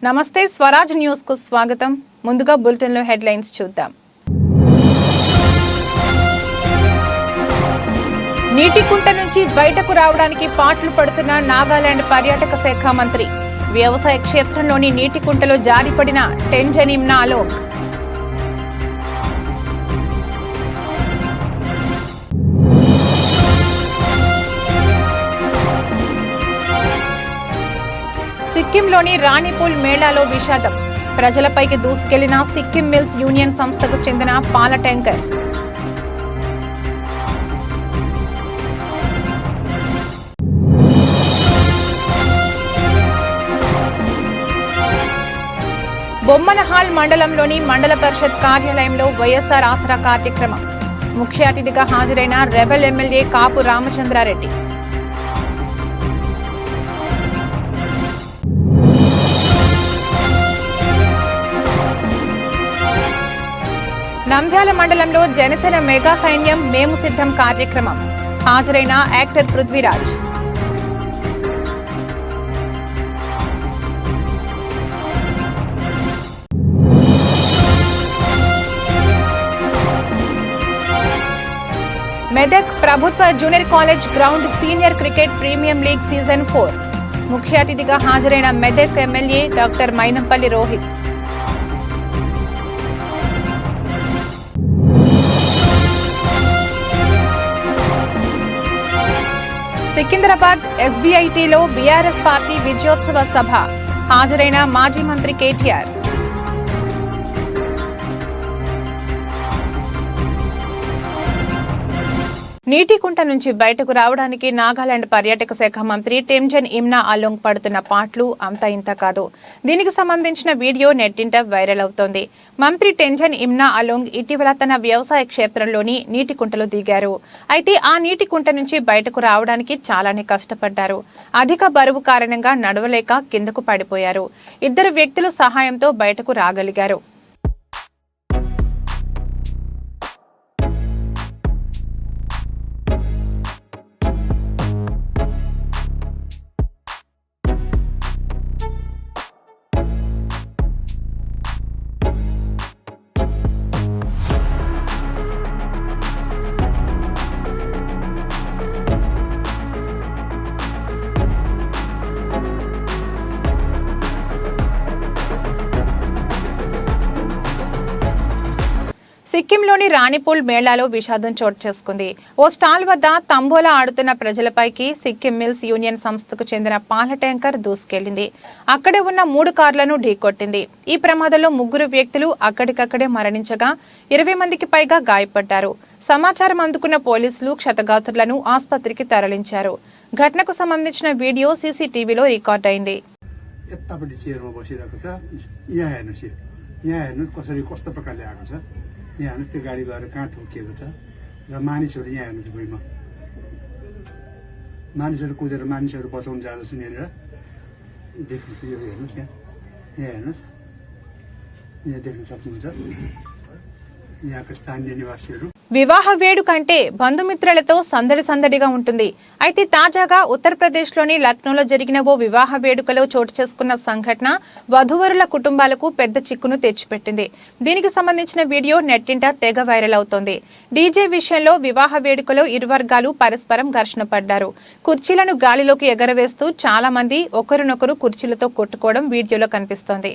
నమస్తే స్వరాజ్ న్యూస్ కు స్వాగతం. ముందుగా బులెటిన్ లో హెడ్లైన్స్ చూద్దాం. నీటికుంట నుంచి బయటకు రావడానికి పాట్లు పడుతున్న నాగాలాండ్ పర్యాటక శాఖ మంత్రి. వ్యవసాయ క్షేత్రంలోని నీటికుంటలో జారిపడిన టెంజన్ ఇమ్నా అలోంగ్. సిక్కింలోని రాణిపూల్ మేళాలో విషాదం. ప్రజలపైకి దూసుకెళ్లిన సిక్కిం మిల్స్ యూనియన్ సంస్థకు చెందిన పాల ట్యాంకర్. బొమ్మనహాల్ మండలంలోని మండల పరిషత్ కార్యాలయంలో వైఎస్ఆర్ ఆసరా కార్యక్రమం. ముఖ్య అతిథిగా హాజరైన రెబెల్ ఎమ్మెల్యే కాపు రామచంద్రారెడ్డి. నంద్యాల మండలంలో జనసేన మెగా సైన్యం మేము సిద్ధం కార్యక్రమం. హాజరైన యాక్టర్ పృథ్వీరాజ్. మెదక్ ప్రభుత్వ junior college ground senior cricket premier league season 4. ముఖ్య అతిథిగా హాజరైన మెదక్ ఎమ్మెల్యే డాక్టర్ మైనంపల్లి రోహిత్. సికింద్రాబాద్ ఎస్బీఐటీలో బీఆర్ఎస్ పార్టీ విజయోత్సవ సభ. హాజరైన మాజీ మంత్రి కేటీఆర్. నీటికుంట నుంచి బయటకు రావడానికి నాగాలాండ్ పర్యాటక శాఖ మంత్రి టెంజన్ ఇమ్నా అలోంగ్ పడుతున్న పాట్లు అంతా ఇంత కాదు. దీనికి సంబంధించిన వీడియో నెట్టింట వైరల్ అవుతోంది. మంత్రి టెంజన్ ఇమ్నా అలోంగ్ ఇటీవల తన వ్యవసాయ క్షేత్రంలోని నీటికుంటలో దిగారు. అయితే ఆ నీటికుంట నుంచి బయటకు రావడానికి చాలానే కష్టపడ్డారు. అధిక బరువు కారణంగా నడవలేక కిందకు పడిపోయారు. 2 వ్యక్తుల సహాయంతో బయటకు రాగలిగారు. సిక్కింలోని రాణిపూల్ మేళాలో విషాదం చోటు చేసుకుంది. ఓ స్టాల్ వద్ద తంబోలా ఆడుతున్న ప్రజలపైకి సిక్కిం మిల్స్ యూనియన్ సంస్థకు చెందిన పాల ట్యాంకర్ దూసుకెళ్లింది. అక్కడే ఉన్న 3 కార్లను ఢీకొట్టింది. ఈ ప్రమాదంలో 3 వ్యక్తులు అక్కడికక్కడే మరణించగా 20 మందికి పైగా గాయపడ్డారు. సమాచారం అందుకున్న పోలీసులు క్షతగాత్రులను ఆసుపత్రికి తరలించారు. ఘటనకు సంబంధించిన వీడియో సీసీటీవీలో రికార్డ్ అయింది. यहाँ हेर्नुहोस् त्यो गाडी गएर कहाँ ठोकिएको छ र मानिसहरू यहाँ हेर्नुहोस् भुइँमा मानिसहरू कुदेर मानिसहरू बचाउन जाँदैछन् यहाँनिर देख्नुहोस् यो हेर्नुहोस् यहाँ हेर्नुहोस् यहाँ देख्न सक्नुहुन्छ यहाँका स्थानीय निवासीहरू. వివాహ వేడుక అంటే బంధుమిత్రులతో సందడిగా ఉంటుంది. అయితే తాజాగా ఉత్తరప్రదేశ్లోని లక్నోలో జరిగిన ఓ వివాహ వేడుకలో చోటు చేసుకున్న సంఘటన వధూవరుల కుటుంబాలకు పెద్ద చిక్కును తెచ్చిపెట్టింది. దీనికి సంబంధించిన వీడియో నెట్టింట తెగ వైరల్ అవుతోంది. డీజే విషయంలో వివాహ వేడుకలో ఇరు వర్గాలు పరస్పరం ఘర్షణ పడ్డారు. కుర్చీలను గాలిలోకి ఎగరవేస్తూ చాలా మంది ఒకరినొకరు కుర్చీలతో కొట్టుకోవడం వీడియోలో కనిపిస్తోంది.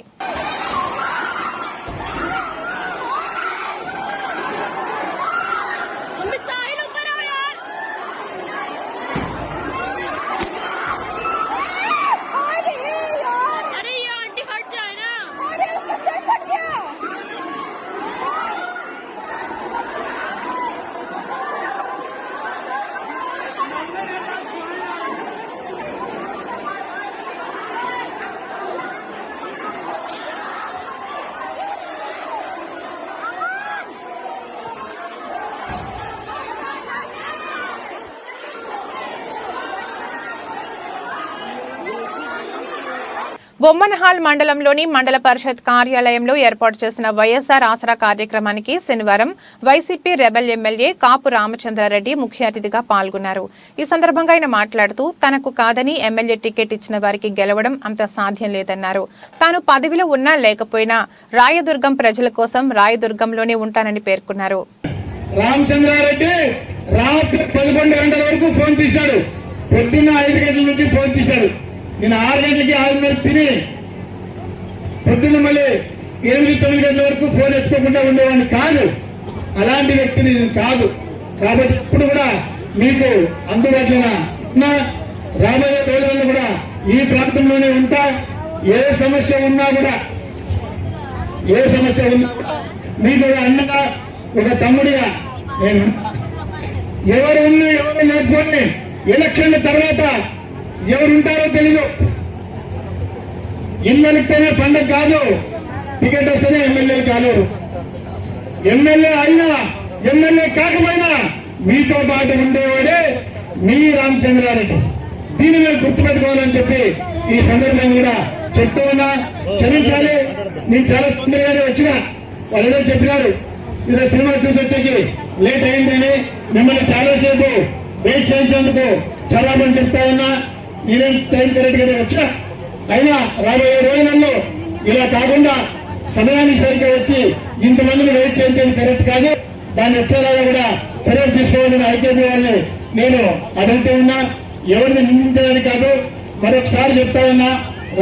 బొమ్మనహాల్ మండలంలోని మండల పరిషత్ కార్యాలయంలో ఏర్పాటు చేసిన వైఎస్ఆర్ ఆసరా కార్యక్రమానికి శనివారం వైసీపీ రెబెల్ ఎమ్మెల్యే కాపు రామచంద్రారెడ్డి ముఖ్య అతిథిగా పాల్గొన్నారు. ఈ సందర్భంగా ఆయన మాట్లాడుతూ తనకు కాదని ఎమ్మెల్యే టికెట్ ఇచ్చిన వారికి గెలవడం అంత సాధ్యం లేదన్నారు. తాను పదవిలో ఉన్నా లేకపోయినా రాయదుర్గం ప్రజల కోసం రాయదుర్గంలోనే ఉంటానని పేర్కొన్నారు. రామచంద్రారెడ్డి రాత్రి 11 గంటల వరకు ఫోన్ తీశాడు. పొద్దున్న 5 గంటల నుంచి ఫోన్ తీశాడు. నేను 6 గంటలకి 6:30 తిని పొద్దున్న మళ్ళీ 8-9 గంటల వరకు ఫోన్ ఎత్తుకోకుండా ఉండేవాడిని కాదు. అలాంటి వ్యక్తిని నేను కాదు. కాబట్టి ఇప్పుడు కూడా మీకు అందుబాటులో ఉన్న రాబోయే రోజుల్లో కూడా ఈ ప్రాంతంలోనే ఉంటా. ఏ సమస్య ఉన్నా కూడా మీకు ఒక అన్నగా ఒక తమ్ముడిగా నేను ఎవరు ఉన్నా ఎవరు లేకపోతే ఎలక్షన్ల తర్వాత ఎవరుంటారో తెలీదు. ఇళ్ళకితేనే పండగ కాదు, టికెట్ వస్తేనే ఎమ్మెల్యేలు కాదు. ఎమ్మెల్యే అయినా ఎమ్మెల్యే కాకపోయినా మీతో పాటు ఉండేవాడే మీ రామచంద్రారెడ్డి. దీన్ని మేము గుర్తుపెట్టుకోవాలని చెప్పి ఈ సందర్భంగా కూడా చెప్తూ ఉన్నా. క్షమించాలి, నేను చాలా తొందరగానే వచ్చిన. వాళ్ళు ఏదో చెప్పినారు, ఇదో సినిమా చూసి వచ్చేకి లేట్ అయిందని మిమ్మల్ని చాలాసేపు వెయిట్ చేయించేందుకు చాలా మంది చెప్తా ఉన్నా. నేనేం టైం కరెక్ట్ గానే వచ్చా. అయినా రాబోయే రోజులలో ఇలా కాకుండా సమయానికి సరిగ్గా వచ్చి ఇంతమందిని వెయిట్ చేయించేది కరెక్ట్ కాదు. దాన్ని వచ్చేలాగా కూడా చర్యలు తీసుకోవాలని ఐకేపీ వాళ్ళని నేను అడుగుతూ ఉన్నా. ఎవరిని నిందించడానికి కాదు. మరొకసారి చెప్తా ఉన్నా,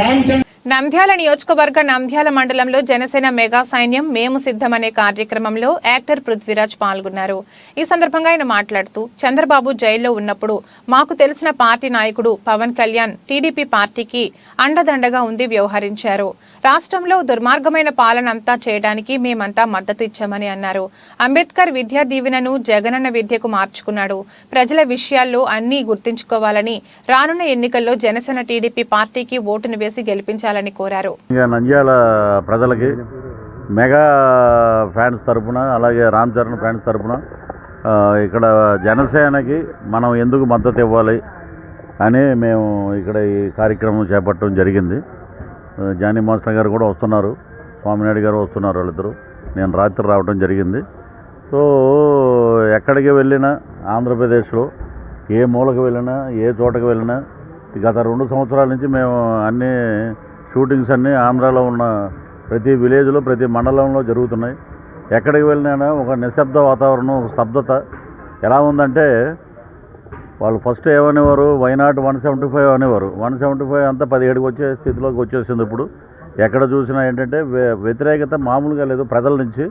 రామచంద్ర నంద్యాల నియోజకవర్గ నంద్యాల మండలంలో జనసేన మెగా సైన్యం మేము సిద్ధమనే కార్యక్రమంలో యాక్టర్ పృథ్వీరాజ్ పాల్గొన్నారు. ఈ సందర్భంగా ఆయన మాట్లాడుతూ చంద్రబాబు జైల్లో ఉన్నప్పుడు మాకు తెలిసిన పార్టీ నాయకుడు పవన్ కళ్యాణ్ టీడీపీ పార్టీకి అండదండగా ఉంది వ్యవహరించారు. రాష్ట్రంలో దుర్మార్గమైన పాలన అంతా చేయడానికి మేమంతా మద్దతు ఇచ్చామని అన్నారు. అంబేద్కర్ విద్యా దీవెనను జగనన్న విద్యకు మార్చుకున్నాడు. ప్రజల విషయాల్లో అన్నీ గుర్తుంచుకోవాలని రానున్న ఎన్నికల్లో జనసేన టీడీపీ పార్టీకి ఓటును వేసి గెలిపించాలని కోరారు. నంద్యాల ప్రజలకి మెగా ఫ్యాన్స్ తరఫున అలాగే రామ్ చరణ్ ఫ్యాన్స్ తరఫున ఇక్కడ జనసేనకి మనం ఎందుకు మద్దతు ఇవ్వాలి అని మేము ఇక్కడ ఈ కార్యక్రమం చేపట్టడం జరిగింది. జానీ మాస్టర్ గారు కూడా వస్తున్నారు, స్వామినాయుడు గారు వస్తున్నారు. వాళ్ళిద్దరూ నేను రాత్రి రావడం జరిగింది. సో ఎక్కడికి వెళ్ళినా ఆంధ్రప్రదేశ్లో ఏ మూలకు వెళ్ళినా ఏ చోటకి వెళ్ళినా గత 2 సంవత్సరాల నుంచి మేము అన్ని షూటింగ్స్ అన్నీ ఆంధ్రాలో ఉన్న ప్రతి విలేజ్లో ప్రతి మండలంలో జరుగుతున్నాయి. ఎక్కడికి వెళ్ళినా ఒక నిశ్శబ్ద వాతావరణం, స్తబ్దత ఎలా ఉందంటే వాళ్ళు ఫస్ట్ ఏమనేవారు, వైనాట్ 175 అనేవారు. 175 అంతా 17కి వచ్చే స్థితిలోకి వచ్చేసింది. ఇప్పుడు ఎక్కడ చూసినా ఏంటంటే వ్యతిరేకత మామూలుగా లేదు ప్రజల నుంచి.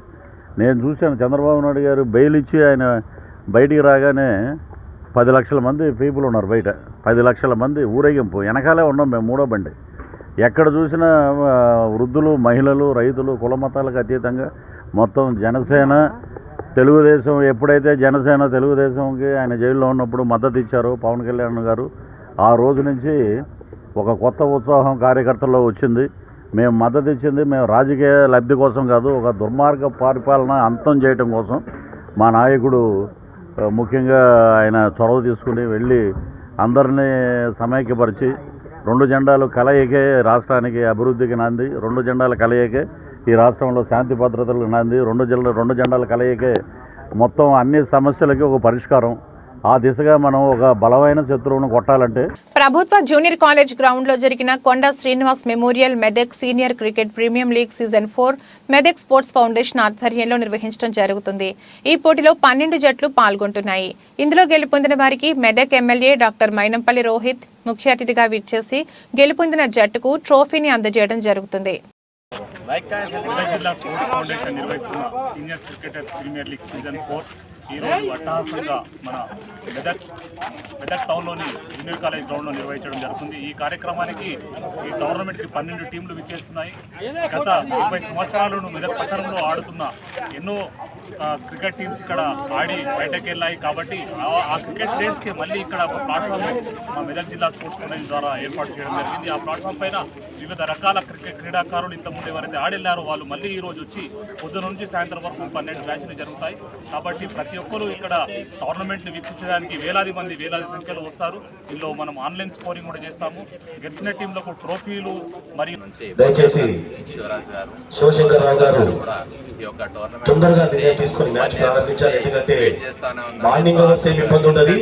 నేను చూశాను, చంద్రబాబు నాయుడు గారు బెయిల్ ఇచ్చి ఆయన బయటికి రాగానే 10 లక్షల మంది పీపుల్ ఉన్నారు బయట. 10 లక్షల మంది ఊరేగింపు వెనకాలే ఉన్నాం మేము, 3వ బండి. ఎక్కడ చూసినా వృద్ధులు, మహిళలు, రైతులు, కుల మతాలకు అతీతంగా మొత్తం జనసేన తెలుగుదేశం. ఎప్పుడైతే జనసేన తెలుగుదేశంకి ఆయన జైల్లో ఉన్నప్పుడు మద్దతు ఇచ్చారో పవన్ కళ్యాణ్ గారు, ఆ రోజు నుంచి ఒక కొత్త ఉత్సాహం కార్యకర్తల్లో వచ్చింది. మేము మద్దతు ఇచ్చింది మేము రాజకీయ లబ్ధి కోసం కాదు, ఒక దుర్మార్గ పరిపాలన అంతం చేయటం కోసం. మా నాయకుడు ముఖ్యంగా ఆయన చొరవ తీసుకుని వెళ్ళి అందరినీ సమైక్యపరిచి 2 జెండాలు కలయికే రాష్ట్రానికి అభివృద్ధికి నాంది. 2 జెండాల కలయికే ఈ రాష్ట్రంలో శాంతి భద్రతలకు నాంది. 2 జెండాల కలయికే మొత్తం అన్ని సమస్యలకి ఒక పరిష్కారం. ఆ దిశగా మనం ఒక బలమైన శత్రువును కొట్టాలంటే ప్రభుత్వ జూనియర్ కాలేజ్ గ్రౌండ్ లో జరిగిన కొండ Srinivas memorial Medak senior cricket premier league season 4 Medak sports foundation ఆధ్వర్యంలో నిర్వహించడం జరుగుతుంది. ఈ పోటీలో 12 జట్లు పాల్గొంటున్నాయి. ఇందులో గెలుపొందిన వారికి మెదక్ ఎమ్మెల్యే డాక్టర్ మైనంపల్లి రోహిత్ ముఖ్య అతిథిగా విచ్చేసి గెలుపొందిన జట్టుకు ట్రోఫీని అందజేయడం జరుగుతుంది. జిల్లా స్పోర్ట్స్ ఫౌండేషన్ నిర్వహిస్తున్న senior cricketers premier league season 4 ఈరోజు అట్టహాసంగా మన మెదక్ టౌన్లోని జూనియర్ కాలేజ్ గ్రౌండ్లో నిర్వహించడం జరుగుతుంది. ఈ కార్యక్రమానికి ఈ టోర్నమెంట్కి 12 టీంలు విచ్చేస్తున్నాయి. గత 20 సంవత్సరాలను మెదక్ పట్టణంలో ఆడుతున్న ఎన్నో క్రికెట్ టీమ్స్ ఇక్కడ ఆడి బయటకు వెళ్ళాయి. కాబట్టి ఆ క్రికెట్ ప్లేయర్స్కి మళ్ళీ ఇక్కడ ఒక ప్లాట్ఫామ్ మా మెదక్ జిల్లా స్పోర్ట్స్ ఫౌండేషన్ ద్వారా ఏర్పాటు చేయడం జరిగింది. ఆ ప్లాట్ఫామ్ పైన వివిధ రకాల క్రీడాకారులు ఇంతకుముందు ఎవరైతే ఆడెళ్లారో వాళ్ళు మళ్ళీ ఈ రోజు వచ్చి పొద్దున నుంచి సాయంత్రం వరకు 12 మ్యాచ్లు జరుగుతాయి. కాబట్టి ప్రతి ప్రతి ఒక్కరు ఇక్కడ టోర్నమెంట్ని వీక్షించడానికి వేలాది సంఖ్యలో వస్తారు. ఇందులో మనం ఆన్లైన్ స్కోరింగ్ కూడా చేస్తాము. గెలిచిన టీంలకు ట్రోఫీలు మరియు దయచేసి శివశంకర్రావు గారు తొందరగా నిర్ణయం తీసుకొని మ్యాచ్ ప్రారంభించాలి. ఎందుకంటే మార్నింగ్ అవర్స్ ఏమి ఇబ్బంది ఉండదు,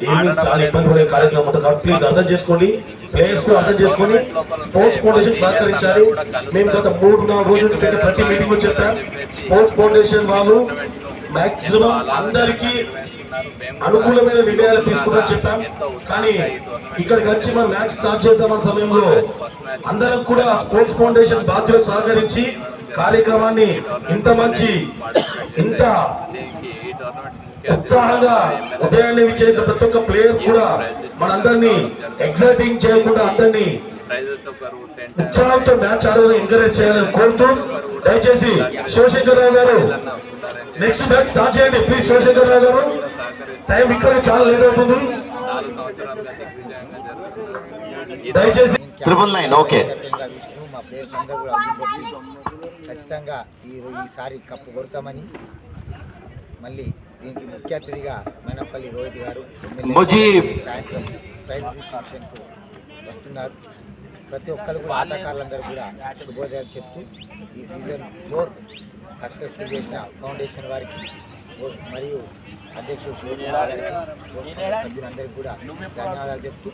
ఈవినింగ్ చాలా ఇబ్బంది పడే కార్యక్రమం ఉంటుంది. కాబట్టి ప్లీజ్ అర్థం చేసుకోండి, ప్లేయర్స్ కూడా అర్థం చేసుకొని స్పోర్ట్స్ ఫౌండేషన్ సహకరించాలి. మేము గత 3-4 రోజుల నుంచి ప్రతి మీటింగ్ లో చెప్పాం, స్పోర్ట్స్ ఫౌండేషన్ వాళ్ళు మాక్సిమం అందరికీ అనుకూలమైన నిర్ణయాలు తీసుకుంటారని చెప్పాం. కానీ ఇక్కడికి వచ్చి మనం మ్యాచ్ స్టార్ట్ చేద్దామన్న సమయంలో అందరం కూడా స్పోర్ట్స్ ఫౌండేషన్ బాధ్యులకు సహకరించి కార్యక్రమాన్ని ఇంత ఉత్సాహంగా ఉదయాన్నే విచ్చేసిన ప్రతి ఒక్క ప్లేయర్ కూడా మనందరినీ ఎగ్జైటింగ్ చేయకుండా అందరినీ ఉత్సాహంతో మ్యాచ్ ఆడాలని ఎంకరేజ్ చేయాలని కోరుతూ దయచేసి శివశంకర్రావు గారు నెక్స్ట్ మ్యాచ్ స్టార్ట్ చేయండి ప్లీజ్. శివశంకర్రావు గారు టైం ఇక్కడ చాలా లేట్ అవుతుంది, దయచేసి 999 ఓకే. మా ప్లేయర్స్ అందరూ కూడా ఖచ్చితంగా ఈసారి కప్పు కొడతామని, మళ్ళీ దీనికి ముఖ్య అతిథిగా మైనపల్లి రోహిత్ గారు సాయంత్రం ప్రైజ్ డిస్ట్రిబ్యూషన్కు వస్తున్నారు. ప్రతి ఒక్కరు కూడా ఆటగాళ్ళందరూ కూడా శుభోదయాలు చెప్తూ ఈ సీజన్ 4 సక్సెస్ఫుల్ చేసిన ఫౌండేషన్ వారికి మరియు అధ్యక్షుడు శివకుమార్ గారికి సభ్యులందరికీ కూడా ధన్యవాదాలు చెప్తూ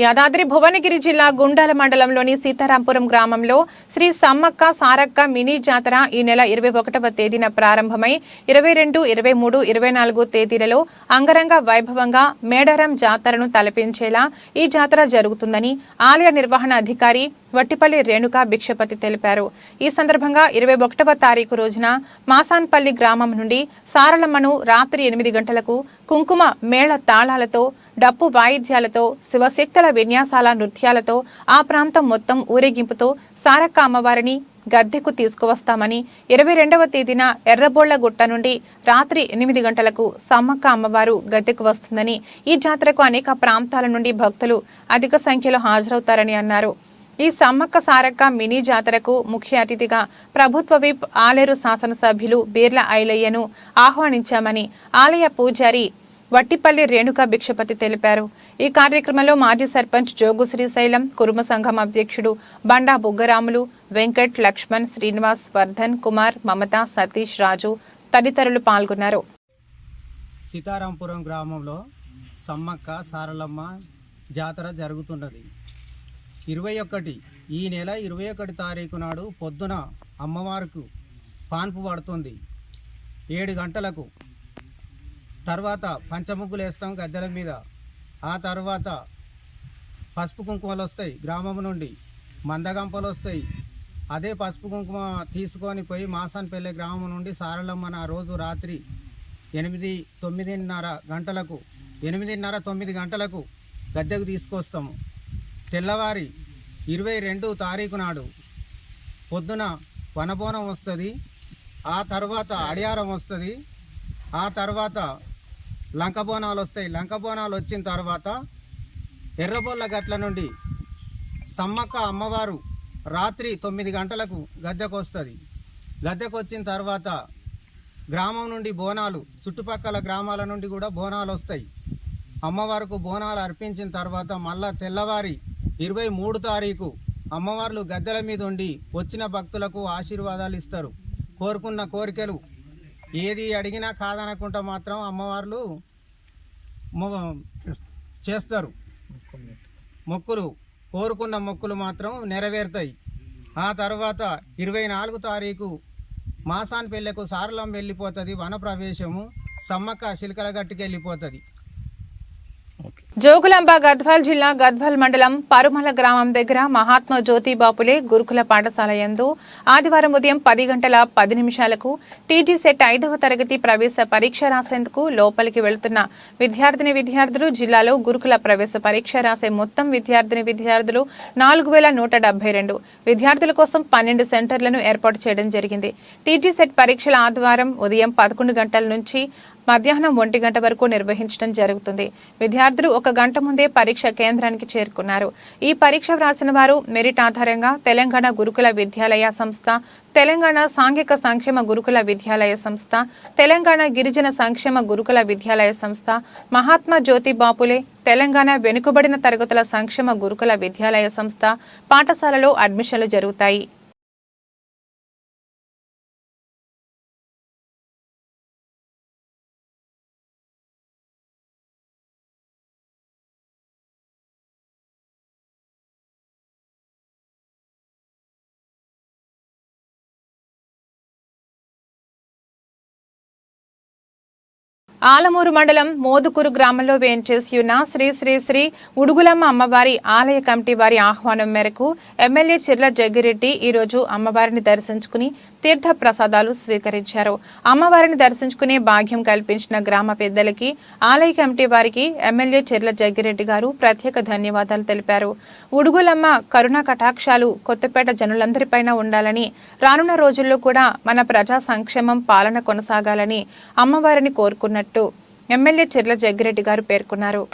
యాదాద్రి భువనగిరి జిల్లా గుండాల మండలంలోని సీతారాంపురం గ్రామంలో శ్రీ సమ్మక్క సారక్క మినీ జాతర ఈ నెల 21వ తేదీన ప్రారంభమై 22, 23, 24 తేదీలలో అంగరంగ వైభవంగా మేడారం జాతరను తలపించేలా ఈ జాతర జరుగుతుందని ఆలయ నిర్వహణ అధికారి వట్టిపల్లి రేణుకా భిక్షపతి తెలిపారు. ఈ సందర్భంగా 21వ తారీఖు రోజున మాసాన్పల్లి గ్రామం నుండి సారలమ్మను రాత్రి 8 గంటలకు కుంకుమ మేళ తాళాలతో, డప్పు వాయిద్యాలతో, శివశక్తుల విన్యాసాల నృత్యాలతో ఆ ప్రాంతం మొత్తం ఊరేగింపుతో సారక్క అమ్మవారిని గద్దెకు తీసుకువస్తామని, 22వ తేదీన ఎర్రబోళ్లగుట్ట నుండి రాత్రి 8 గంటలకు సమ్మక్క అమ్మవారు గద్దెకు వస్తుందని, ఈ జాతరకు అనేక ప్రాంతాల నుండి భక్తులు అధిక సంఖ్యలో హాజరవుతారని అన్నారు. ఈ సమ్మక్క సారక్క మినీ జాతరకు ముఖ్య అతిథిగా ప్రభుత్వ విప్ ఆలేరు శాసనసభ్యులు బీర్ల ఐలయ్యను ఆహ్వానించామని ఆలయ పూజారి వట్టిపల్లి రేణుకా భిక్షపతి తెలిపారు. ఈ కార్యక్రమంలో మాజీ సర్పంచ్ జోగు శ్రీశైలం, కురుమ సంఘం అధ్యక్షుడు బండా బుగ్గరాములు, వెంకట్, లక్ష్మణ్, శ్రీనివాస్, వర్ధన్ కుమార్, మమత, సతీష్, రాజు తదితరులు పాల్గొన్నారు. సీతారాంపురం గ్రామంలో సమ్మక్క సారలమ్మ జాతర జరుగుతున్నది. 21 ఈ నెల 21 తారీఖు నాడు పొద్దున అమ్మవారికి పాన్పు పడుతుంది 7 గంటలకు. తర్వాత పంచముగ్గులు వేస్తాం గద్దెల మీద. ఆ తర్వాత పసుపు కుంకుమలు వస్తాయి, గ్రామం నుండి మందగంపలు వస్తాయి. అదే పసుపు కుంకుమ తీసుకొని పోయి మాసాన్పల్లి గ్రామం నుండి సారలమ్మన ఆ రోజు రాత్రి 8-9 గంటలకు 8:30-9 గంటలకు గద్దెకు తీసుకొస్తాము. తెల్లవారి 22 తారీఖు నాడు పొద్దున వనబోనం వస్తుంది, ఆ తర్వాత అడియారం వస్తుంది, ఆ తర్వాత లంకబోనాలు వస్తాయి. లంకబోనాలు వచ్చిన తర్వాత ఎర్రబొల్ల గట్ల నుండి సమ్మక్క అమ్మవారు రాత్రి 9 గంటలకు గద్దెకు వస్తుంది. గద్దెకు వచ్చిన తర్వాత గ్రామం నుండి బోనాలు, చుట్టుపక్కల గ్రామాల నుండి కూడా బోనాలు వస్తాయి. అమ్మవారికి బోనాలు అర్పించిన తర్వాత మళ్ళా తెల్లవారి 23 తారీఖు అమ్మవార్లు గద్దెల మీద ఉండి వచ్చిన భక్తులకు ఆశీర్వాదాలు ఇస్తారు. కోరుకున్న కోరికలు ఏది అడిగినా కాదనకుండా మాత్రం అమ్మవార్లు చేస్తారు. మొక్కులు కోరుకున్న మొక్కులు మాత్రం నెరవేరుతాయి. ఆ తర్వాత 24 తారీఖు మాసాన్పల్లెకు సారలం వెళ్ళిపోతుంది, వనప్రవేశము. సమ్మక్క శిల్కల గట్టుకి వెళ్ళిపోతుంది. జోగులాంబ గద్వాల్ జిల్లా గద్వాల్ మండలం పరుమల గ్రామం దగ్గర మహాత్మా జ్యోతిబాపులే గురుకుల పాఠశాల యందు ఆదివారం ఉదయం 10 గంటల 10 నిమిషాలకు టీజీ సెట్ 5వ తరగతి ప్రవేశ పరీక్ష రాసేందుకు లోపలికి వెళుతున్న విద్యార్థులు జిల్లాలో గురుకుల ప్రవేశ పరీక్ష రాసే మొత్తం విద్యార్థులు 4172 విద్యార్థుల కోసం 12 సెంటర్లను ఏర్పాటు చేయడం జరిగింది. టీజీ సెట్ పరీక్షల ఆదివారం ఉదయం 11 గంటల నుంచి మధ్యాహ్నం 1 గంట వరకు నిర్వహించడం జరుగుతుంది. విద్యార్థులు 1 గంట ముందే పరీక్ష కేంద్రానికి చేరుకున్నారు. ఈ పరీక్ష వ్రాసిన వారు మెరిట్ ఆధారంగా తెలంగాణ గురుకుల విద్యాలయ సంస్థ, తెలంగాణ సాంఘిక సంక్షేమ గురుకుల విద్యాలయ సంస్థ, తెలంగాణ గిరిజన సంక్షేమ గురుకుల విద్యాలయ సంస్థ, మహాత్మా జ్యోతి బాపులే తెలంగాణ వెనుకబడిన తరగతుల సంక్షేమ గురుకుల విద్యాలయ సంస్థ పాఠశాలలో అడ్మిషన్లు జరుగుతాయి. ఆలమూరు మండలం మోదుకూరు గ్రామంలో వేంచేసి ఉన్న శ్రీ శ్రీ శ్రీ ఉడుగులమ్మ అమ్మవారి ఆలయ కమిటీ వారి ఆహ్వానం మేరకు ఎమ్మెల్యే చిర్ల జగ్గిరెడ్డి ఈరోజు అమ్మవారిని దర్శించుకుని తీర్థ ప్రసాదాలు స్వీకరించారు. అమ్మవారిని దర్శించుకునే భాగ్యం కల్పించిన గ్రామ పెద్దలకి, ఆలయ కమిటీ వారికి ఎమ్మెల్యే చిర్ల జగ్గిరెడ్డి గారు ప్రత్యేక ధన్యవాదాలు తెలిపారు. ఉడుగులమ్మ కరుణా కటాక్షాలు కొత్తపేట జనులందరిపైన ఉండాలని, రానున్న రోజుల్లో కూడా మన ప్రజా సంక్షేమం పాలన కొనసాగాలని అమ్మవారిని కోరుకున్నట్టు ఎమ్మెల్యే చిర్ల జగ్గిరెడ్డి గారు పేర్కొన్నారు.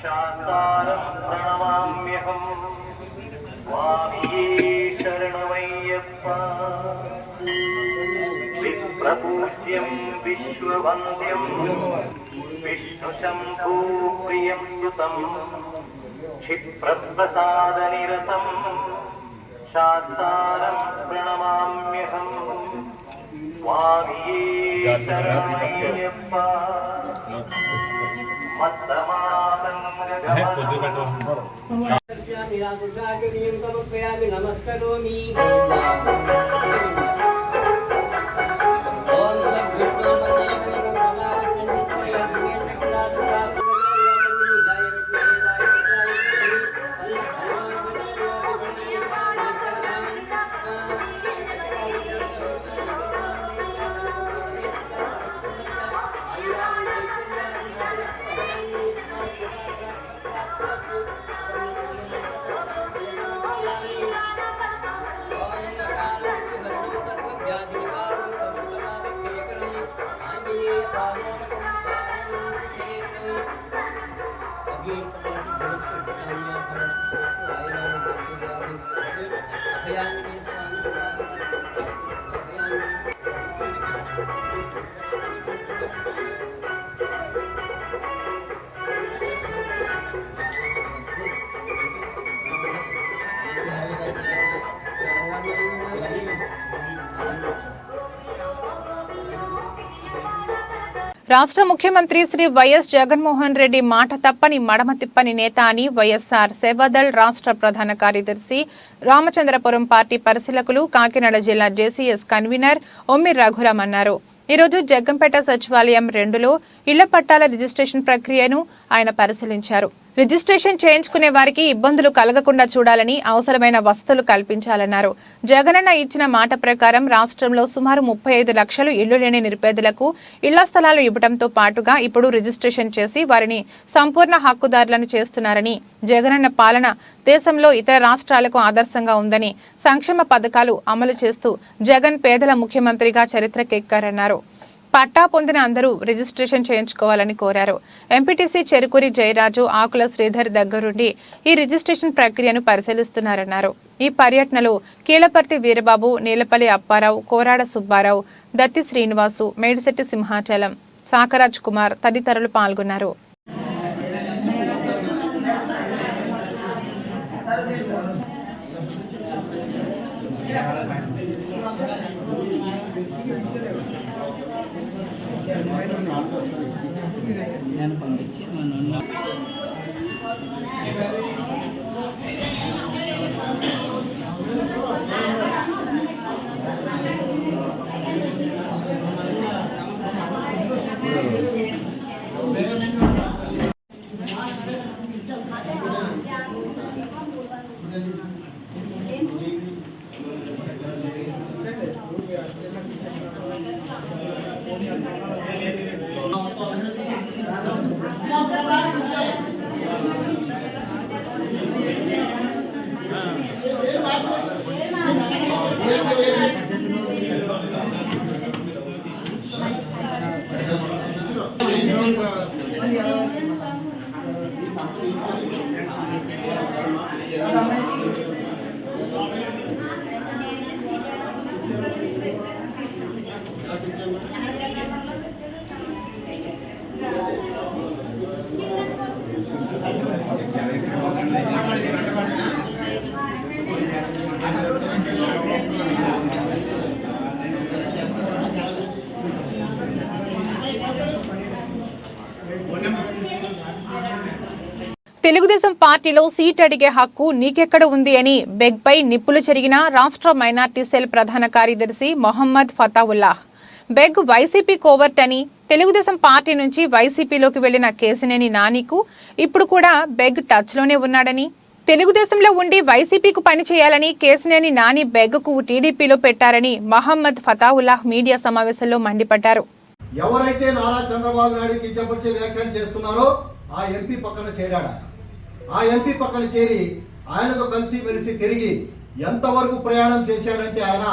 శాంతారం ప్రణమామ్యహం స్వామియే శరణమయ్యప్ప విప్రపూజ్యం విశ్వవంద్యం విష్ణుశంభూ ప్రియం సుతం క్షిప్రప్రసాదనిరతం శాంతారం ప్రణమామ్యహం స్వామియే శరణమయ్యప్ప నమస్కరోమి రాష్ట్ర ముఖ్యమంత్రి శ్రీ వైఎస్ జగన్మోహన్ రెడ్డి మాట తప్పని మడమ తిప్పని నేత అని వైఎస్ఆర్ సేవాదళ్ రాష్ట్ర ప్రధాన కార్యదర్శి రామచంద్రపురం పార్టీ పరిశీలకులు కాకినాడ జిల్లా జేసీఎస్ కన్వీనర్ ఒమ్మి రఘురాం అన్నారు. ఈరోజు జగ్గంపేట సచివాలయం 2లో ఇళ్ల పట్టాల రిజిస్ట్రేషన్ ప్రక్రియను ఆయన పరిశీలించారు. రిజిస్ట్రేషన్ చేయించుకునే వారికి ఇబ్బందులు కలగకుండా చూడాలని, అవసరమైన వసతులు కల్పించాలన్నారు. జగనన్న ఇచ్చిన మాట ప్రకారం రాష్ట్రంలో సుమారు 35 లక్షలు ఇళ్లు లేని నిరుపేదలకు ఇళ్ల స్థలాలు ఇవ్వడంతో పాటుగా ఇప్పుడు రిజిస్ట్రేషన్ చేసి వారిని సంపూర్ణ హక్కుదారులను చేస్తున్నారని, జగనన్న పాలన దేశంలో ఇతర రాష్ట్రాలకు ఆదర్శంగా ఉందని, సంక్షేమ పథకాలు అమలు చేస్తూ జగన్ పేదల ముఖ్యమంత్రిగా చరిత్రకెక్కారన్నారు. పట్టా పొందిన అందరూ రిజిస్ట్రేషన్ చేయించుకోవాలని కోరారు. ఎంపీటీసీ చెరుకూరి జయరాజు, ఆకుల శ్రీధర్ దగ్గరుండి ఈ రిజిస్ట్రేషన్ ప్రక్రియను పరిశీలిస్తున్నారన్నారు. ఈ పర్యటనలో కీలపర్తి వీరబాబు, నీలపల్లి అప్పారావు, కోరాడ సుబ్బారావు, దత్తి శ్రీనివాసు, మేడిశెట్టి సింహాచలం, సాకరాజ్ కుమార్ తదితరులు పాల్గొన్నారు. తెలుగుదేశం పార్టీలో సీట్ అడిగే హక్కు నీకెక్కడ ఉంది అని బెగ్పై నిప్పులు చెరిగిన రాష్ట్ర మైనార్టీ సెల్ ప్రధాన కార్యదర్శి మొహమ్మద్ ఫతావుల్లాహ్. బెగ్ వైసీపీ కోవర్ట్ అని, తెలుగుదేశం పార్టీ నుంచి వైసీపీలోకి వెళ్లిన కేసినేని నానికి ఇప్పుడు కూడా బెగ్ టచ్లోనే ఉన్నాడని, తెలుగుదేశంలో ఉండి వైసీపీకు పని చేయాలని కేసినేని నాని బెగ్కు టీడీపీలో పెట్టారని మొహమ్మద్ ఫతావుల్లాహ్ మీడియా సమావేశంలో మండిపడ్డారు. ఎవరైతే నారా చంద్రబాబు నాయుడు కించపరిచే వ్యాఖ్యలు చేస్తున్నారో ఆ ఎంపీ పక్కన చేరాడా? ఆ ఎంపీ పక్కన చేరి ఆయనతో కలిసి మెలిసి తిరిగి ఎంతవరకు ప్రయాణం చేశాడంటే, ఆయన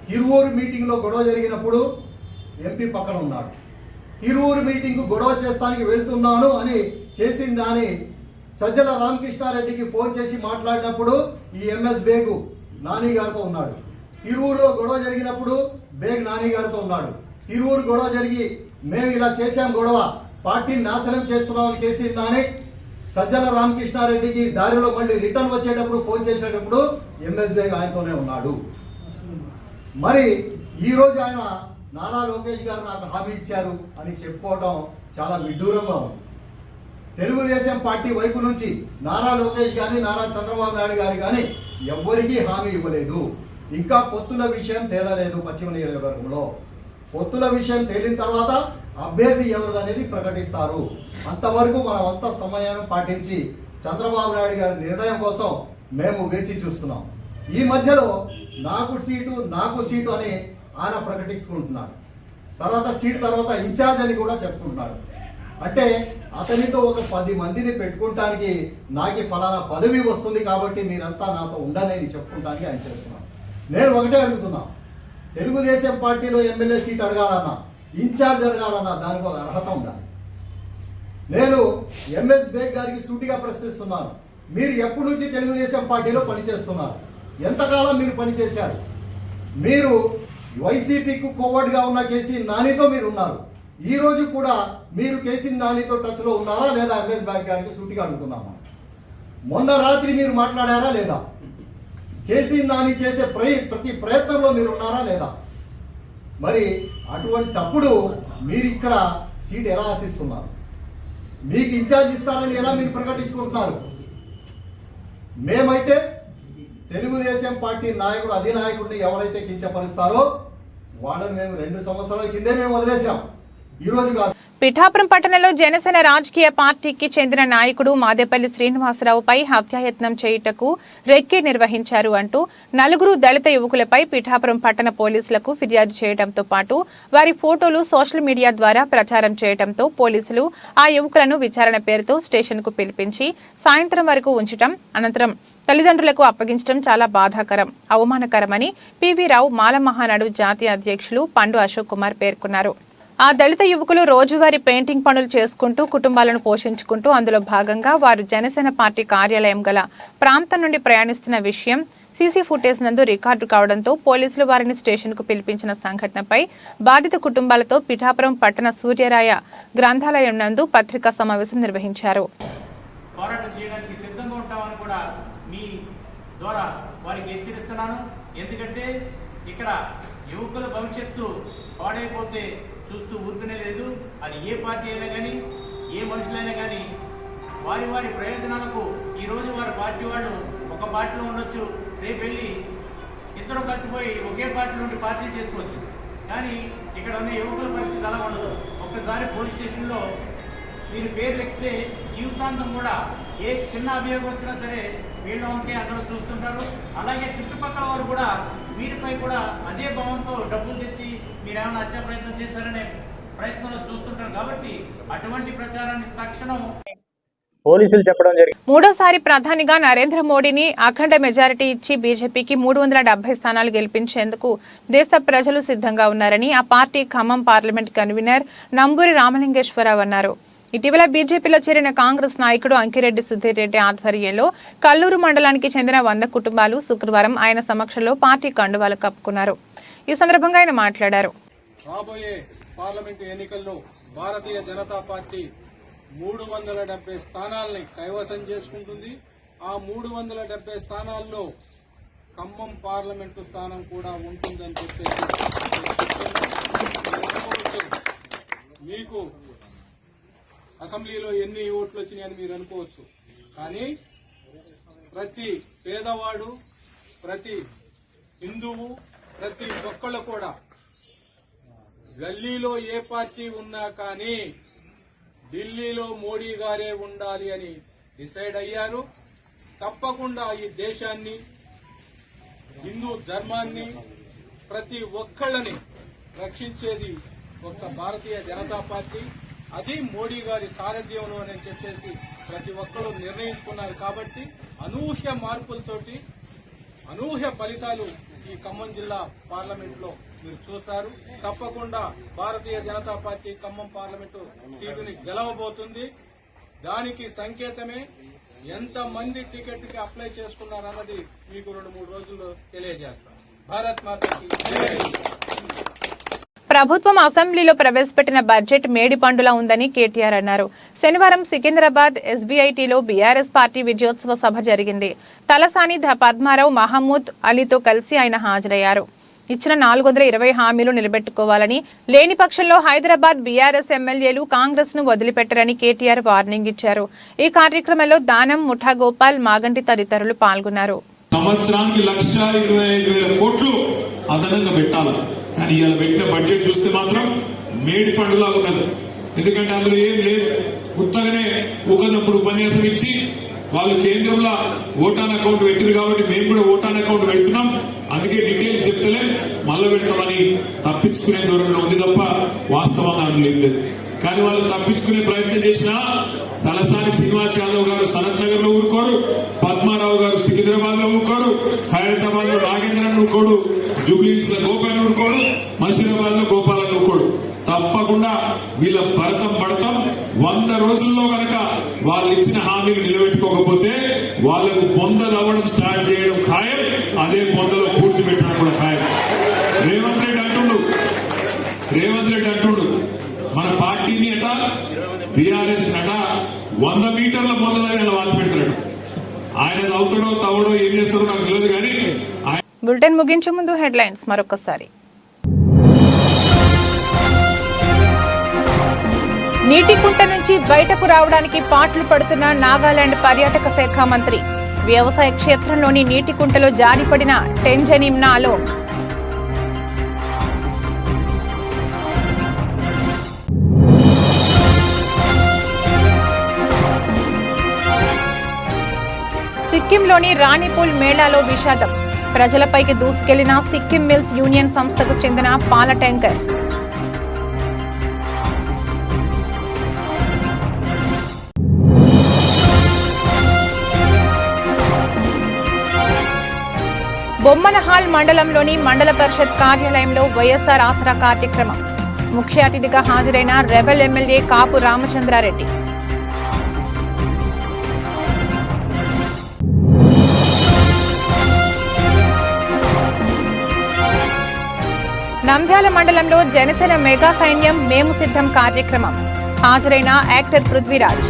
తిరువూరు మీటింగ్లో గొడవ జరిగినప్పుడు ఎంపీ పక్కన ఉన్నాడు. తిరువూరు మీటింగ్ గొడవ చేస్తానికి వెళ్తున్నాను అని కేసీ నాని సజ్జల రామకృష్ణారెడ్డికి ఫోన్ చేసి మాట్లాడినప్పుడు ఈ ఎంఎస్ బేగు నాని గారితో ఉన్నాడు. తిరువూరులో గొడవ జరిగినప్పుడు బేగ్ నాని గారితో ఉన్నాడు. తిరువూరు గొడవ జరిగి మేము ఇలా చేశాం, గొడవ పార్టీని నాశనం చేస్తున్నామని కేసీ నాని సజ్జల రామకృష్ణారెడ్డికి దారిలో మళ్ళీ రిటర్న్ వచ్చేటప్పుడు ఫోన్ చేసేటప్పుడు ఎంఎస్ బేగ్ ఆయనతోనే ఉన్నాడు. మరి ఈరోజు ఆయన నారా లోకేష్ గారు నాకు హామీ ఇచ్చారు అని చెప్పుకోవడం చాలా విడ్డూరంగా ఉంది. తెలుగుదేశం పార్టీ వైపు నుంచి నారా లోకేష్ కానీ నారా చంద్రబాబు నాయుడు గారు కానీ ఎవ్వరికీ హామీ ఇవ్వలేదు. ఇంకా పొత్తుల విషయం తేలలేదు. పశ్చిమ నియోజకవర్గంలో పొత్తుల విషయం తేలిన తర్వాత అభ్యర్థి ఎవరిదనేది ప్రకటిస్తారు. అంతవరకు మనం అంత సమయాన్ని పాటించి చంద్రబాబు నాయుడు గారి నిర్ణయం కోసం మేము వేచి చూస్తున్నాం. ఈ మధ్యలో నాకు సీటు అని ఆయన ప్రకటించుకుంటున్నాడు. తర్వాత సీటు తర్వాత ఇన్ఛార్జ్ అని కూడా చెప్పుకుంటున్నాడు. అంటే అతనితో ఒక 10 మందిని పెట్టుకుంటానికి నాకు ఫలానా పదవి వస్తుంది కాబట్టి మీరంతా నాతో ఉండని చెప్పుకుంటానికి ఆయన చేస్తున్నాను. నేను ఒకటే అడుగుతున్నా, తెలుగుదేశం పార్టీలో ఎమ్మెల్యే సీట్ అడగాలన్నా, ఇన్ఛార్జ్ అడగాలన్నా దానికి ఒక అర్హత ఉండాలి. నేను ఎంఎస్ బేగ్ గారికి సూటిగా ప్రశ్నిస్తున్నాను, మీరు ఎప్పటి నుంచి తెలుగుదేశం పార్టీలో పనిచేస్తున్నారు? ఎంతకాలం మీరు పనిచేశారు? మీరు వైసీపీకి కోవర్డ్గా ఉన్న కేసీ నానితో మీరు ఉన్నారు. ఈ రోజు కూడా మీరు కేసీ నానితో టచ్లో ఉన్నారా లేదా? ఎంఎస్ బేగ్ గారికి సూటిగా అడుగుతున్నామా? మొన్న రాత్రి మీరు మాట్లాడారా లేదా? కేసీ నాని చేసే ప్రతి ప్రయత్నంలో మీరు ఉన్నారా లేదా? మరి అటువంటప్పుడు మీరు ఇక్కడ సీట్ ఎలా ఆశిస్తున్నారు? మీకు ఇన్ఛార్జ్ ఇస్తారని ఎలా మీరు ప్రకటించుకుంటున్నారు? మేమైతే తెలుగుదేశం పార్టీ నాయకుడు అధినాయకుడిని ఎవరైతే కించపరుస్తారో వాళ్ళని మేము 2 సంవత్సరాల కిందే మేము వదిలేసాం, ఈ రోజు కాదు. పిఠాపురం పట్టణంలో జనసేన రాజకీయ పార్టీకి చెందిన నాయకుడు మాదేపల్లి శ్రీనివాసరావుపై హత్యాయత్నం చేయుటకు రెక్కి నిర్వహించారు అంటూ 4 దళిత యువకులపై పిఠాపురం పట్టణ పోలీసులకు ఫిర్యాదు చేయడంతో పాటు వారి ఫోటోలు సోషల్ మీడియా ద్వారా ప్రచారం చేయడంతో పోలీసులు ఆ యువకులను విచారణ పేరుతో స్టేషన్కు పిలిపించి సాయంత్రం వరకు ఉంచడం, అనంతరం తల్లిదండ్రులకు అప్పగించడం చాలా బాధాకరం, అవమానకరమని పివి రావు మాల మహానాడు జాతీయ అధ్యక్షులు పండు అశోక్ కుమార్ పేర్కొన్నారు. ఆ దళిత యువకులు రోజువారీ పెయింటింగ్ పనులు చేసుకుంటూ కుటుంబాలను పోషించుకుంటూ అందులో భాగంగా వారు జనసేన పార్టీ కార్యాలయం గల ప్రాంతం నుండి ప్రయాణిస్తున్న విషయం సీసీ ఫుటేజ్ నందు రికార్డు కావడంతో పోలీసులు వారిని స్టేషన్కు పిలిపించిన సంఘటనపై బాధిత కుటుంబాలతో పిఠాపురం పట్టణ సూర్యరాయ గ్రంథాలయం నందు పత్రికా సమావేశం నిర్వహించారు. పోరాటం చేయడానికి సిద్ధంగా ఉంటామని కూడా మీ ద్వారా వారికి హెచ్చరిస్తున్నాను. ఎందుకంటే ఇక్కడ యువకుల భవిష్యత్తు పాడైపోతే చూస్తూ ఊరుకునే లేదు. అది ఏ పార్టీ అయినా కానీ ఏ మనుషులైనా కానీ వారి వారి ప్రయోజనాలకు ఈరోజు వారి పార్టీ వాళ్ళు ఒక పార్టీలో ఉండొచ్చు, రేపు వెళ్ళి ఇద్దరు కలిసిపోయి ఒకే పార్టీ నుండి పార్టీలు చేసుకోవచ్చు. కానీ ఇక్కడ ఉన్న యువకుల పరిస్థితి అలా ఉండదు. ఒక్కసారి పోలీస్ స్టేషన్లో మీరు పేర్లు ఎక్కితే జీవితాంతం కూడా ఏ చిన్న అభియోగం వచ్చినా సరే వీళ్ళ వంకే అందరూ చూస్తుంటారు. అలాగే చుట్టుపక్కల వారు కూడా వీరిపై కూడా అదే భావంతో డబ్బులు తెచ్చి మీరేమైనా హత్యా ప్రయత్నం చేశారనే ప్రయత్నంలో చూస్తుంటారు. కాబట్టి అటువంటి ప్రచారాన్ని తక్షణం పోలీసులు చెప్పడం జరిగింది. మూడోసారి ప్రధానిగా నరేంద్ర మోడీని అఖండ మెజారిటీ ఇచ్చి బీజేపీకి 370 స్థానాలు గెలిపించేందుకు దేశ ప్రజలు సిద్ధంగా ఉన్నారని ఆ party Khammam parliament convener Namburi Ramalingeswararao అన్నారు. ఇటీవల బీజేపీలో చేరిన కాంగ్రెస్ నాయకుడు అంకిరెడ్డి సుధీర్ రెడ్డి ఆధ్వర్యంలో కల్లూరు మండలానికి చెందిన 100 కుటుంబాలు శుక్రవారం ఆయన సమక్షంలో పార్టీ కండువాలు కప్పుకున్నారు. ఈ సందర్భంగా ఆయన మాట్లాడారు. రాబోయే పార్లమెంటు ఎన్నికల్లో భారతీయ జనతా పార్టీ 370 స్థానాలని కైవసం చేసుకుంటుంది. ఆ 370 స్థానాల్లో ఖమ్మం పార్లమెంటు స్థానం కూడా ఉంటుందని చెప్పేసి మీకు అసెంబ్లీలో ఎన్ని ఓట్లు వచ్చినాయని మీరు అనుకోవచ్చు. కానీ ప్రతి పేదవాడు, ప్రతి హిందువు, ప్రతి ఒక్కళ్ళు కూడా గల్లీలో ఏ పార్టీ ఉన్నా కానీ ఢిల్లీలో మోడీ గారే ఉండాలి అని డిసైడ్ అయ్యారు. తప్పకుండా ఈ దేశాన్ని, హిందూ ధర్మాన్ని, ప్రతి ఒక్కళ్ళని రక్షించేది ఒక్క భారతీయ జనతా పార్టీ. అది మోడీ గారి సారథ్యంలో అని చెప్పేసి ప్రతి ఒక్కరు నిర్ణయించుకున్నారు. కాబట్టి అనూహ్య మార్పులతోటి అనూహ్య ఫలితాలు ఈ ఖమ్మం జిల్లా పార్లమెంట్లో మీరు చూస్తారు. తప్పకుండా భారతీయ జనతా పార్టీ ఖమ్మం పార్లమెంటు సీటుని గెలవబోతుంది. దానికి సంకేతమే ఎంతమంది టికెట్కి అప్లై చేసుకున్నారన్నది మీకు 2-3 రోజుల్లో తెలియజేస్తాం. భారత్ మాతాకి జై. ప్రభుత్వం అసెంబ్లీలో ప్రవేశపెట్టిన బడ్జెట్ మేడి పండులా ఉందని కేటీఆర్ అన్నారు. శనివారం సికింద్రాబాద్ ఎస్బీఐటీలో బీఆర్ఎస్ పార్టీ విజయోత్సవ సభ జరిగింది. తలసాని పద్మారావు, మహమూద్ అలీతో కలిసి ఆయన హాజరయ్యారు. ఇచ్చిన 420 హామీలు నిలబెట్టుకోవాలని, లేని పక్షంలో హైదరాబాద్ బీఆర్ఎస్ ఎమ్మెల్యేలు కాంగ్రెస్ ను వదిలిపెట్టరని కేటీఆర్ వార్నింగ్ ఇచ్చారు. ఈ కార్యక్రమంలో దానం, ముఠా గోపాల్, మాగంటి తదితరులు పాల్గొన్నారు. సంవత్సరానికి 1,25,000 కోట్లు అదనంగా పెట్టాలి. కానీ ఇవాళ పెట్టిన బడ్జెట్ చూస్తే మాత్రం మేడి పండులా ఉన్నది. ఎందుకంటే అందులో ఏం లేదు, కొత్తగానే ఊకదప్పుడు ఉపన్యాసం ఇచ్చి వాళ్ళు కేంద్రంలో ఓటాన్ అకౌంట్ పెట్టారు కాబట్టి మేము కూడా ఓటాన్ అకౌంట్ పెడుతున్నాం, అందుకే డీటెయిల్స్ చెప్తలే మళ్ళీ పెడతామని తప్పించుకునే ధోరణిలో ఉంది తప్ప వాస్తవంగా అందులో ఏం లేదు. కానీ వాళ్ళు తప్పించుకునే ప్రయత్నం చేసినా తలసాని శ్రీనివాస్ యాదవ్ గారు సనత్ నగర్ లో ఊరుకోరు, పద్మారావు గారు సికింద్రాబాద్ లో ఊరుకోరు, ఖైరతాబాద్ లో నాగేంద్రన్ ఊరుకోడు, జూబ్లీహిల్స్ లో గోపాల్ ఊరుకోడు, మషీరాబాద్ లో గోపాలన్ ఊరుకోడు. తప్పకుండా వీళ్ళ భరతం పడతాం. 100 రోజుల్లో గనక వాళ్ళు ఇచ్చిన హామీలు నిలబెట్టుకోకపోతే వాళ్లకు బొంద తవ్వడం స్టార్ట్ చేయడం ఖాయం, అదే బొందలో పూడ్చిపెట్టడం కూడా ఖాయం. రేవంత్ రెడ్డి అంటుండు మన పార్టీని అట బీఆర్ఎస్ అట 100 మీటర్ల బొంద దగ్గర వాళ్ళు పెడతాడు. ఆయన తవ్వుతాడో తవ్వడో ఏం చేస్తాడో నాకు తెలియదు. కానీ బులెటిన్ ముగించే ముందు హెడ్లైన్స్ మరొకసారి. నీటి కుంట నుంచి బయటకు రావడానికి పాట్లు పడుతున్న నాగాలాండ్ పర్యాటక శాఖ మంత్రి. వ్యవసాయ క్షేత్రంలోని నీటి కుంటలో జారిపడిన టెంజన్ ఇమ్నా అలోంగ్. సిక్కింలోని రాణిపూల్ మేళాలో విషాదం. ప్రజలపైకి దూసుకెళ్లిన సిక్కిం మిల్స్ యూనియన్ సంస్థకు చెందిన పాల ట్యాంకర్. బొమ్మనహాల్ మండలంలోని మండల పరిషత్ కార్యాలయంలో వైఎస్ఆర్ ఆసరా కార్యక్రమం. ముఖ్య అతిథిగా హాజరైన రెబెల్ ఎమ్మెల్యే కాపు రామచంద్రారెడ్డి. నంద్యాల మండలంలో జనసేన మెగా సైన్యం మేము సిద్ధం కార్యక్రమం. హాజరైన యాక్టర్ పృథ్వీరాజ్.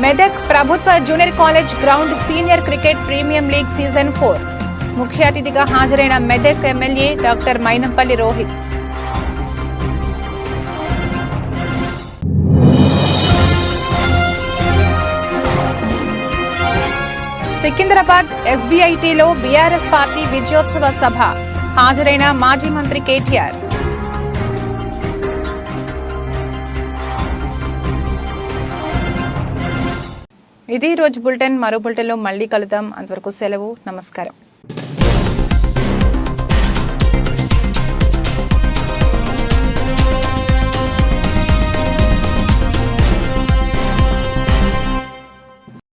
మెదక్ ప్రభుత్వ junior college ground senior cricket premier league season 4 ముఖ్య అతిథిగా హాజరైన మెదక్ ఎమ్మెల్యే డాక్టర్ మైనంపల్లి రోహిత్. సికింద్రాబాద్ ఎస్బీఐటీలో బీఆర్ఎస్ పార్టీ విజయోత్సవ సభ హాజరైన మాజీ మంత్రి కేటీఆర్. ఇది రోజు బులెటిన్. మరో బులెటిన్లో మళ్ళీ కలుద్దాం. అంతవరకు సెలవు. నమస్కారం.